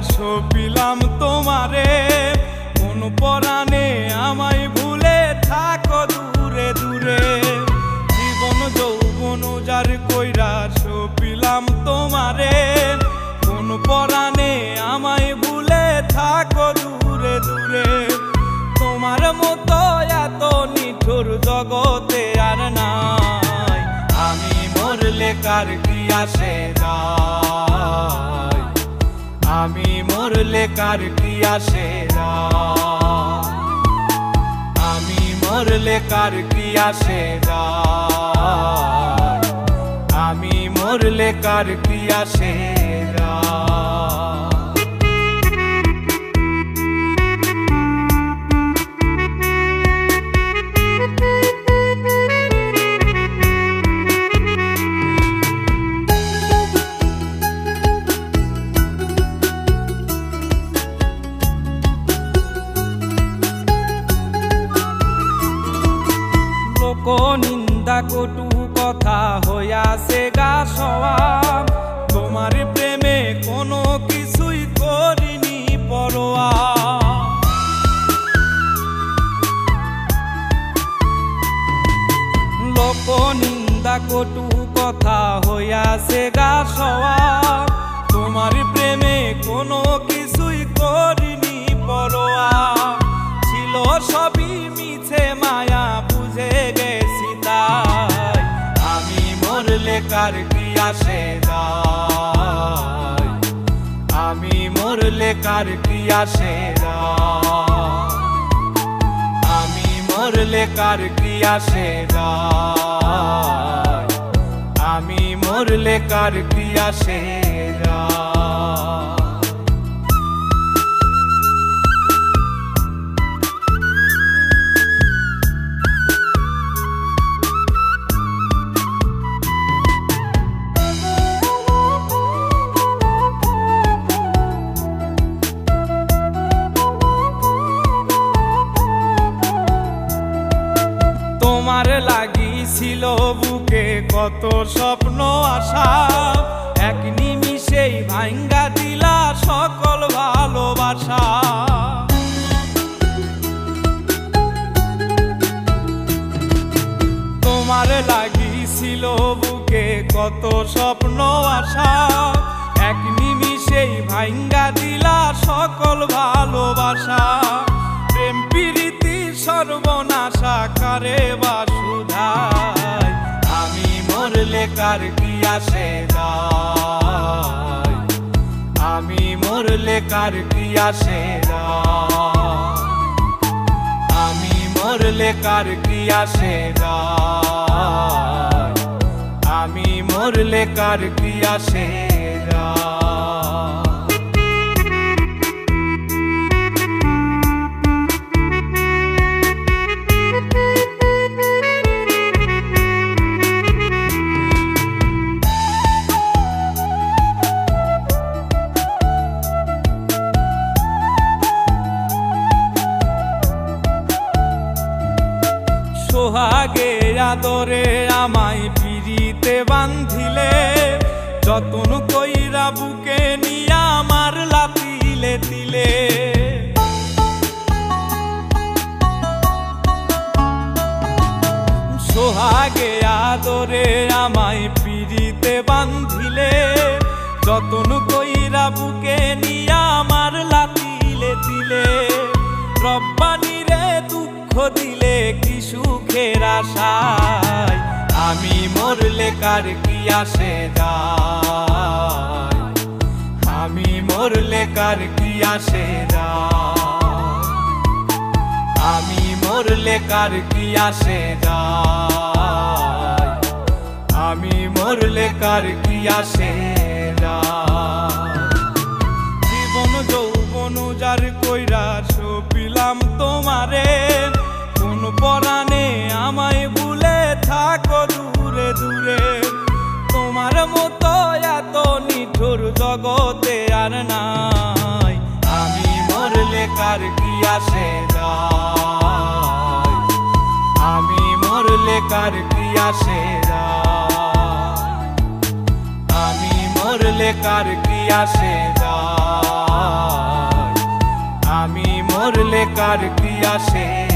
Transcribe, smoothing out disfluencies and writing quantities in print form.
সপিলাম তোমারে, কোন পরাণে আমায় ভুলে থাকো দূরে দূরে। জীবন যৌবন যার কইরা সপিলাম তোমারে, কোন পরাণে আমায় ভুলে থাকো দূরে দূরে। তোমার মতো এত নিঠুর জগতে আর নাই, আমি মরলে কার কি আসে যায়, আমি মরলে কার কি আসে যায়, আমি মরলে কার কি আসে যায়, আমি মরলে কার কি আসে যায়। নিন্দা কটু কথা হইয়াছে গা সওয়াব, তোমার প্রেমে কোনো কিছুই করিনি পরোয়া। লোক নিন্দা কটু কথা হইয়াছে গা সওয়াব, তোমার প্রেমে কোনো কিছুই করিনি পরোয়া। ছিল সবই মিছে মায়া বুঝে গেছি তাই, আমি মরলে কার কি আসে যায়, আমি মরলে কার কি আসে যায়, আমি মরলে কার কি আসে যায়, আমি মরলে কার কি আসে যায়। তোমার লাগিছিল বুকে কত স্বপ্ন আশা, এক নিমিষেই ভাঙ্গা দিলা সকল ভালোবাসা। তোমার লাগিছিল বুকে কত স্বপ্ন আশা, এক নিমিষেই ভাঙ্গা দিলা সকল ভালোবাসা। প্রেম প্রীতি সর্বনাশা কারে বা সুধায়, আমি মরলে কার কি আসে যায়, আমি মরলে কার কি আসে যায়, আমি মরলে কার কি আসে যায়, আমি মরলে কার কি আসে যায়। সোহাগে আদরে আমায় পিরিতে বান্ধিলে, যতন কইরা বুকে নিয়া আমার লাতিলে দিলে। সোহাগে আদরে আমায় পিরিতে বান্ধিলে, যতন কইরা বুকে নিয়া আমার লাতিলে দিলে। রব্বানি রে দুঃখ দিলে কি সুখের আশায়, আমি মরলে কার কি আসে যায়, আমি মরলে কার কি আসে যায়, আমি মরলে কার কি আসে যায়, আমি মরলে কার কি আসে যায়। জীবন যৌবন যার কইরা সপিলাম তোমারে, কোন পরাণে আমায় ভুলে থাকো দূরে দূরে। তোমার মতো এত নিঠুর জগতে আর নাই, আমি মরলে কার কি আসে যায়, আমি মরলে কার কি আসে যায়, আমি মরলে কার কি আসে যায়। মরলে কার কি আসে